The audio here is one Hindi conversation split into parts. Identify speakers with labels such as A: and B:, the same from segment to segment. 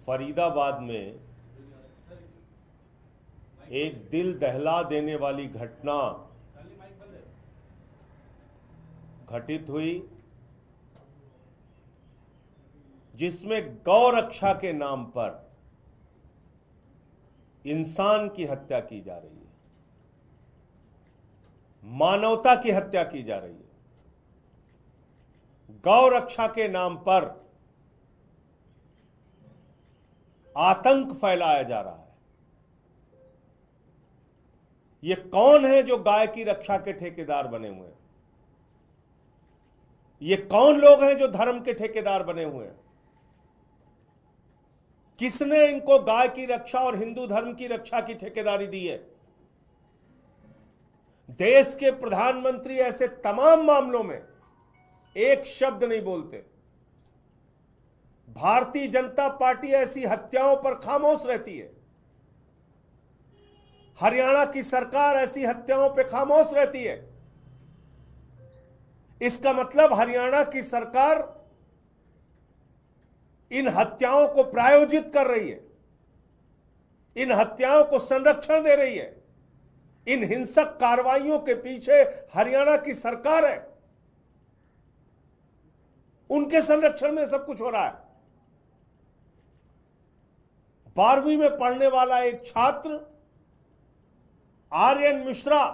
A: फरीदाबाद में एक दिल दहला देने वाली घटना घटित हुई, जिसमें गौ रक्षा के नाम पर इंसान की हत्या की जा रही है, मानवता की हत्या की जा रही है। गौ रक्षा के नाम पर आतंक फैलाया जा रहा है। ये कौन है जो गाय की रक्षा के ठेकेदार बने हुए हैं? ये कौन लोग हैं जो धर्म के ठेकेदार बने हुए हैं? किसने इनको गाय की रक्षा और हिंदू धर्म की रक्षा की ठेकेदारी दी है? देश के प्रधानमंत्री ऐसे तमाम मामलों में एक शब्द नहीं बोलते। भारतीय जनता पार्टी ऐसी हत्याओं पर खामोश रहती है। हरियाणा की सरकार ऐसी हत्याओं पर खामोश रहती है। इसका मतलब हरियाणा की सरकार इन हत्याओं को प्रायोजित कर रही है, इन हत्याओं को संरक्षण दे रही है। इन हिंसक कार्रवाइयों के पीछे हरियाणा की सरकार है, उनके संरक्षण में सब कुछ हो रहा है। 12वीं में पढ़ने वाला एक छात्र आर्यन मिश्रा,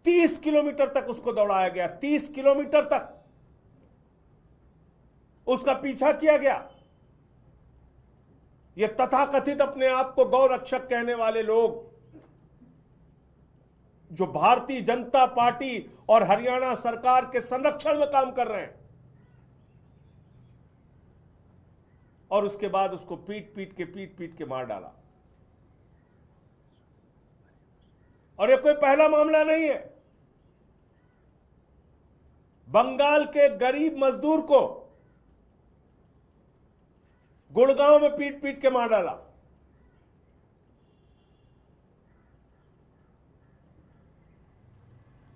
A: 30 किलोमीटर तक उसको दौड़ाया गया, 30 किलोमीटर तक उसका पीछा किया गया। ये तथाकथित अपने आप को गौ रक्षक कहने वाले लोग, जो भारतीय जनता पार्टी और हरियाणा सरकार के संरक्षण में काम कर रहे हैं, और उसके बाद उसको पीट पीट के मार डाला। और ये कोई पहला मामला नहीं है। बंगाल के गरीब मजदूर को गुड़गांव में पीट पीट के मार डाला।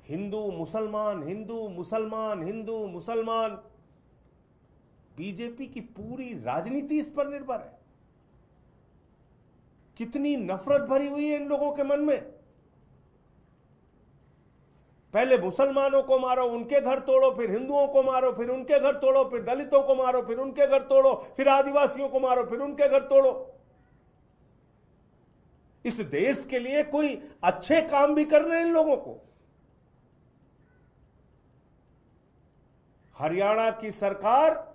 A: हिंदू मुसलमान, हिंदू मुसलमान, हिंदू मुसलमान, बीजेपी की पूरी राजनीति इस पर निर्भर है। कितनी नफरत भरी हुई है इन लोगों के मन में। पहले मुसलमानों को मारो, उनके घर तोड़ो, फिर हिंदुओं को मारो, फिर उनके घर तोड़ो, फिर दलितों को मारो, फिर उनके घर तोड़ो, फिर आदिवासियों को मारो, फिर उनके घर तोड़ो। इस देश के लिए कोई अच्छे काम भी करने हैं इन लोगों को। हरियाणा की सरकार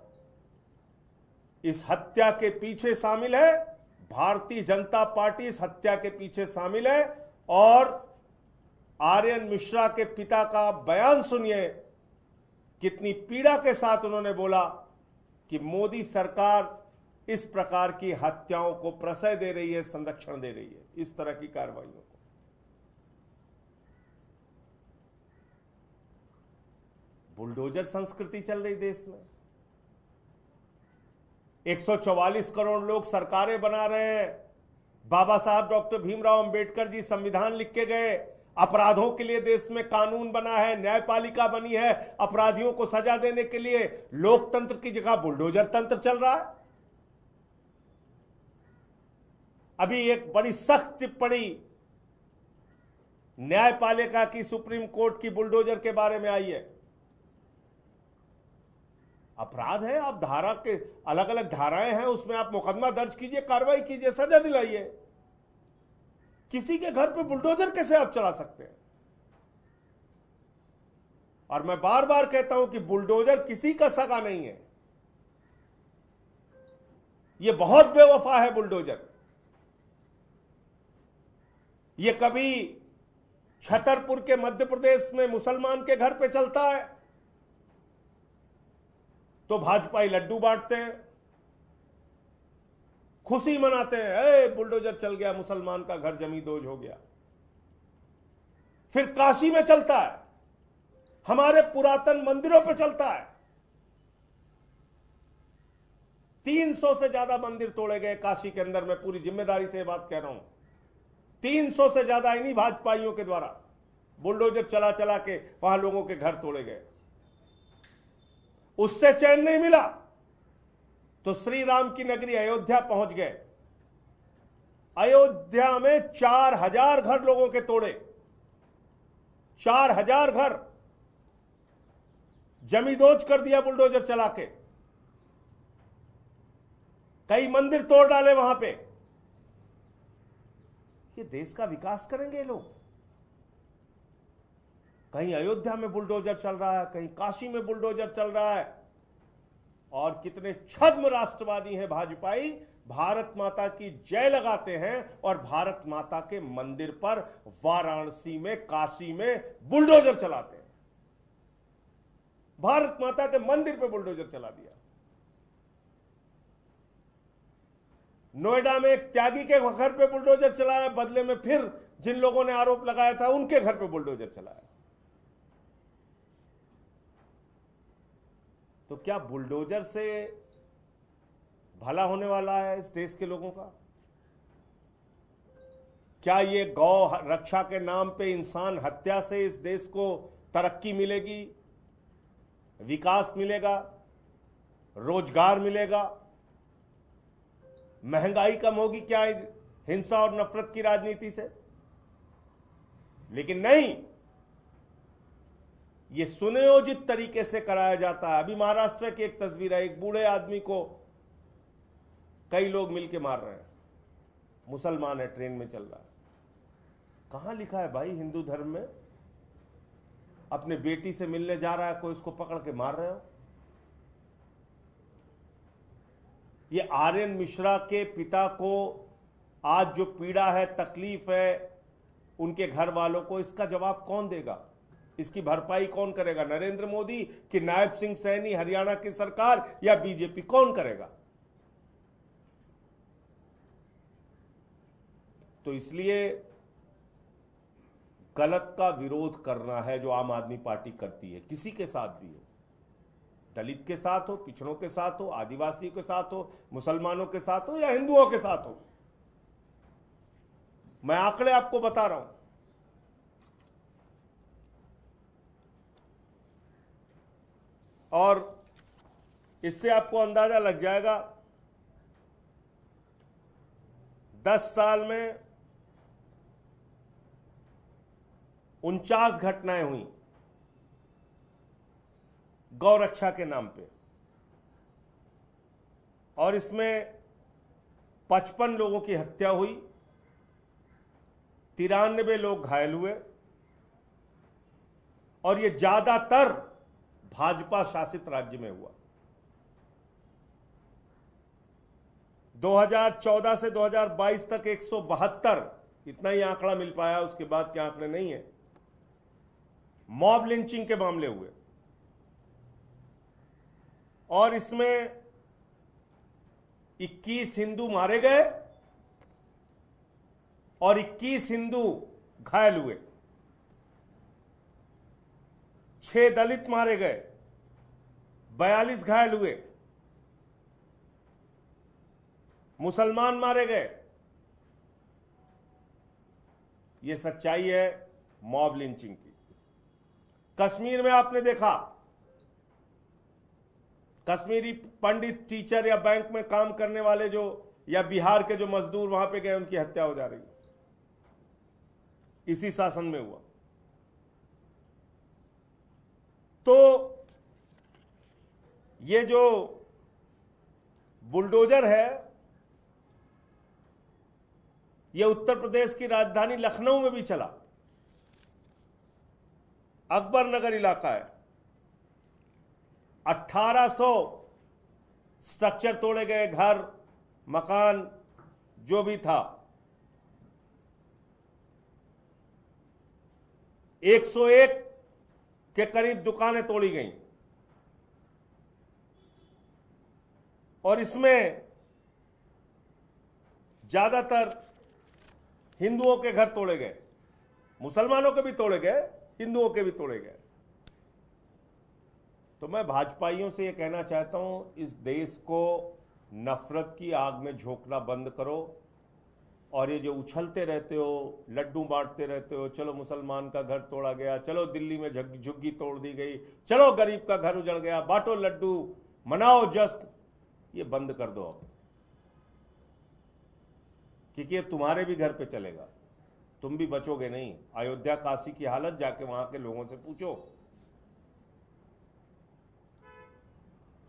A: इस हत्या के पीछे शामिल है, भारतीय जनता पार्टी इस हत्या के पीछे शामिल है। और आर्यन मिश्रा के पिता का बयान सुनिए, कितनी पीड़ा के साथ उन्होंने बोला कि मोदी सरकार इस प्रकार की हत्याओं को प्रश्रय दे रही है, संरक्षण दे रही है, इस तरह की कार्रवाइयों को। बुलडोजर संस्कृति चल रही देश में। 144 करोड़ लोग सरकारें बना रहे हैं। बाबा साहब डॉक्टर भीमराव अंबेडकर जी संविधान लिख के गए। अपराधों के लिए देश में कानून बना है, न्यायपालिका बनी है। अपराधियों को सजा देने के लिए लोकतंत्र की जगह बुलडोजर तंत्र चल रहा है। अभी एक बड़ी सख्त टिप्पणी न्यायपालिका की सुप्रीम कोर्ट की बुलडोजर के बारे में आई है। अपराध है, आप धारा के अलग अलग धाराएं हैं, उसमें आप मुकदमा दर्ज कीजिए, कार्रवाई कीजिए, सजा दिलाइए। किसी के घर पे बुलडोजर कैसे आप चला सकते हैं? और मैं बार बार कहता हूं कि बुलडोजर किसी का सगा नहीं है। ये बहुत बेवफा है बुलडोजर। ये कभी छतरपुर के मध्य प्रदेश में मुसलमान के घर पे चलता है तो भाजपाई लड्डू बांटते हैं, खुशी मनाते हैं, ए बुलडोजर चल गया, मुसलमान का घर जमींदोज हो गया। फिर काशी में चलता है, हमारे पुरातन मंदिरों पे चलता है। 300 से ज्यादा मंदिर तोड़े गए काशी के अंदर, मैं पूरी जिम्मेदारी से बात कह रहा हूं। 300 से ज्यादा इन्हीं भाजपाइयों के द्वारा बुलडोजर चला चला के वहां लोगों के घर तोड़े गए। उससे चैन नहीं मिला। तो श्री राम की नगरी अयोध्या पहुंच गए। अयोध्या में 4000 घर लोगों के तोड़े, 4000 घर जमींदोज कर दिया बुलडोजर चला के। कई मंदिर तोड़ डाले वहां पे। ये देश का विकास करेंगे ये लोग? कहीं अयोध्या में बुलडोजर चल रहा है, कहीं काशी में बुलडोजर चल रहा है। और कितने छद्म राष्ट्रवादी हैं भाजपाई, भारत माता की जय लगाते हैं और भारत माता के मंदिर पर वाराणसी में, काशी में बुलडोजर चलाते हैं। भारत माता के मंदिर पे बुलडोजर चला दिया। नोएडा में एक त्यागी के घर पे बुलडोजर चलाया, बदले में फिर जिन लोगों ने आरोप लगाया था उनके घर पे बुलडोजर चलाया। तो क्या बुलडोजर से भला होने वाला है इस देश के लोगों का? क्या ये गौ रक्षा के नाम पे इंसान हत्या से इस देश को तरक्की मिलेगी, विकास मिलेगा, रोजगार मिलेगा, महंगाई कम होगी क्या हिंसा और नफरत की राजनीति से? लेकिन नहीं, ये सुनियोजित तरीके से कराया जाता है। अभी महाराष्ट्र की एक तस्वीर है, एक बूढ़े आदमी को कई लोग मिलके मार रहे हैं, मुसलमान है, ट्रेन में चल रहा है। कहां लिखा है भाई हिंदू धर्म में अपने बेटी से मिलने जा रहा है कोई, उसको पकड़ के मार रहे हो? ये आर्यन मिश्रा के पिता को आज जो पीड़ा है, तकलीफ है उनके घर वालों को, इसका जवाब कौन देगा? इसकी भरपाई कौन करेगा? नरेंद्र मोदी कि नायब सिंह सैनी, हरियाणा की सरकार या बीजेपी? कौन करेगा? तो इसलिए गलत का विरोध करना है जो आम आदमी पार्टी करती है, किसी के साथ भी हो, दलित के साथ हो, पिछड़ों के साथ हो, आदिवासी के साथ हो, मुसलमानों के साथ हो या हिंदुओं के साथ हो। मैं आंकड़े आपको बता रहा हूं। और इससे आपको अंदाजा लग जाएगा 10 साल में 49 घटनाएं हुई गौ रक्षा के नाम पे, और इसमें 55 लोगों की हत्या हुई, 93 लोग घायल हुए, और ये ज्यादातर भाजपा शासित राज्य में हुआ। 2014 से 2022 तक 172, इतना ही आंकड़ा मिल पाया, उसके बाद के आंकड़े नहीं है, मॉब लिंचिंग के मामले हुए। और इसमें 21 हिंदू मारे गए और 21 हिंदू घायल हुए, 6 दलित मारे गए, 42 घायल हुए, मुसलमान मारे गए। यह सच्चाई है मॉब लिंचिंग की। कश्मीर में आपने देखा, कश्मीरी पंडित, टीचर या बैंक में काम करने वाले जो, या बिहार के जो मजदूर वहां पे गए, उनकी हत्या हो जा रही है, इसी शासन में हुआ। तो ये जो बुलडोजर है, ये उत्तर प्रदेश की राजधानी लखनऊ में भी चला। अकबर नगर इलाका है, 1800 स्ट्रक्चर तोड़े गए, घर, मकान जो भी था। 101 के करीब दुकानें तोड़ी गईं, और इसमें ज्यादातर हिंदुओं के घर तोड़े गए, मुसलमानों के भी तोड़े गए, हिंदुओं के भी तोड़े गए। तो मैं भाजपाइयों से यह कहना चाहता हूं, इस देश को नफरत की आग में झोंकना बंद करो। और ये जो उछलते रहते हो, लड्डू बांटते रहते हो, चलो मुसलमान का घर तोड़ा गया, चलो दिल्ली में झुग्गी तोड़ दी गई, चलो गरीब का घर उजड़ गया, बांटो लड्डू, मनाओ जश्न, ये बंद कर दो अब, क्योंकि ये तुम्हारे भी घर पे चलेगा, तुम भी बचोगे नहीं। अयोध्या काशी की हालत जाके वहां के लोगों से पूछो।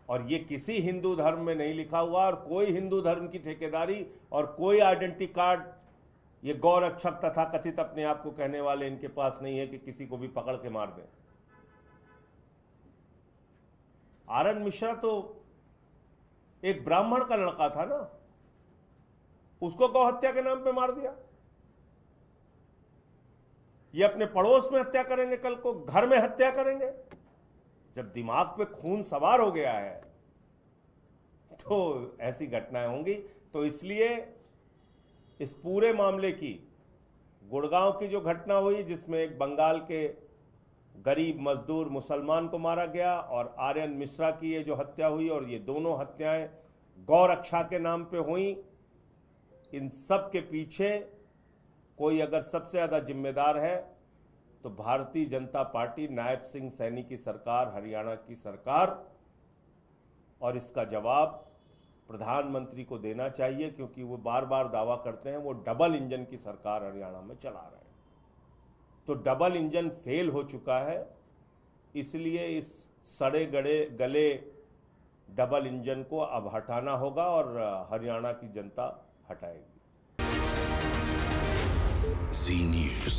A: और ये किसी हिंदू धर्म में नहीं लिखा हुआ, और कोई हिंदू धर्म की ठेकेदारी और कोई आइडेंटिटी कार्ड ये गौरक्षक तथा कथित अपने आप को कहने वाले इनके पास नहीं है कि किसी को भी पकड़ के मार दें। आर.एन. मिश्रा तो एक ब्राह्मण का लड़का था ना, उसको गौ हत्या के नाम पे मार दिया। ये अपने पड़ोस में हत्या करेंगे, कल को घर में हत्या करेंगे। जब दिमाग पे खून सवार हो गया है तो ऐसी घटनाएं होंगी। तो इसलिए इस पूरे मामले की, गुड़गांव की जो घटना हुई जिसमें एक बंगाल के गरीब मजदूर मुसलमान को मारा गया, और आर्यन मिश्रा की ये जो हत्या हुई, और ये दोनों हत्याएं गौरक्षा के नाम पे हुई, इन सब के पीछे कोई अगर सबसे ज्यादा जिम्मेदार है तो भारतीय जनता पार्टी, नायब सिंह सैनी की सरकार, हरियाणा की सरकार। और इसका जवाब प्रधानमंत्री को देना चाहिए, क्योंकि वो बार बार दावा करते हैं वो डबल इंजन की सरकार हरियाणा में चला रहे हैं। तो डबल इंजन फेल हो चुका है, इसलिए इस सड़े गले डबल इंजन को अब हटाना होगा, और हरियाणा की जनता हटाएगी।
B: Zee News.